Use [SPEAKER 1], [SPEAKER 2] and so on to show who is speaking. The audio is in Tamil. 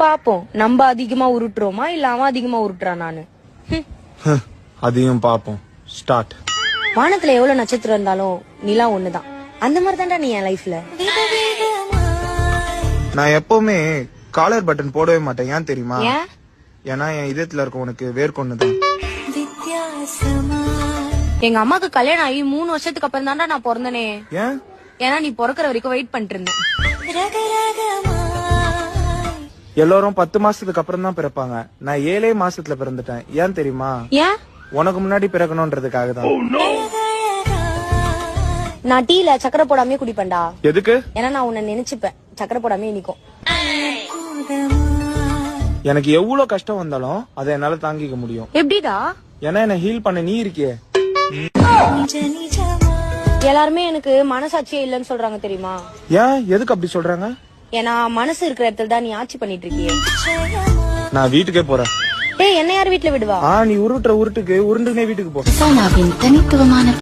[SPEAKER 1] பாப்போம் நம்ம அதிகமா உருட்டுறோமா இல்ல அவன் அதிகமா உருட்டுறான் நானு.
[SPEAKER 2] அதையும் பாப்போம். ஸ்டார்ட்.
[SPEAKER 1] வானத்துல எவ்வளவு நட்சத்திரம் இருந்தாலும் நிலா ஒண்ணுதான். அந்த மாதிரி தான்டா நீ என் லைஃப்ல.
[SPEAKER 2] நான் எப்பவுமே காலர் பட்டன் போடவே மாட்டேன். ஏன் தெரியுமா?
[SPEAKER 1] ஏன்?
[SPEAKER 2] ஏன்னா என் இதயத்துல இருக்க உனக்கு வேர்க்கொண்டுதான்.
[SPEAKER 1] எங்க அம்மாக்கு கல்யாணம் ஆகி 3 வருஷத்துக்கு அப்புறம் தான்டா நான் பிறந்தனே.
[SPEAKER 2] ஏன்?
[SPEAKER 1] ஏன்னா நீ பிறக்கிற வரைக்கும் வெயிட் பண்ணிட்டு இருந்தேன்.
[SPEAKER 2] எல்லாரும் 10 மாசத்துக்கு அப்புறம் தான் பிறப்பாங்க. நான் 7 மாசத்துல பிறந்துட்டேன். ஏன் தெரியுமா?
[SPEAKER 1] ஏன்?
[SPEAKER 2] உனக்கு முன்னாடி பிறக்கணும்ன்றதுக்காக தான்.
[SPEAKER 1] நான் டீல சக்கரை போடாமே குடிப்பேன்டா.
[SPEAKER 2] எதுக்கு?
[SPEAKER 1] ஏன்னா நான் உன்னை நினைச்சுப்பேன். சக்கரை போடாமே இனிக்கும்.
[SPEAKER 2] எனக்கு எவ்வளவு கஷ்டம் வந்தாலும் அதை என்னால தாங்கிக்க முடியும்.
[SPEAKER 1] எப்படிடா?
[SPEAKER 2] ஏன்னா என்ன ஹீல் பண்ண நீ இருக்கியே.
[SPEAKER 1] எல்லாருமே எனக்கு மனசாட்சியே இல்லன்னு சொல்றாங்க தெரியுமா?
[SPEAKER 2] ஏன்? எதுக்கு அப்படி சொல்றாங்க?
[SPEAKER 1] ஏன்னா மனசு இருக்கிற இடத்துல தான் நீ ஆட்சி பண்ணிட்டு இருக்கியே.
[SPEAKER 2] நான் வீட்டுக்கே போறேன்.
[SPEAKER 1] டேய், என்ன யார் வீட்டுல விடுவா?
[SPEAKER 2] நீ உருட்டுற உருட்டுக்கு உருண்டுனே வீட்டுக்கு போ.
[SPEAKER 3] தனித்துவமான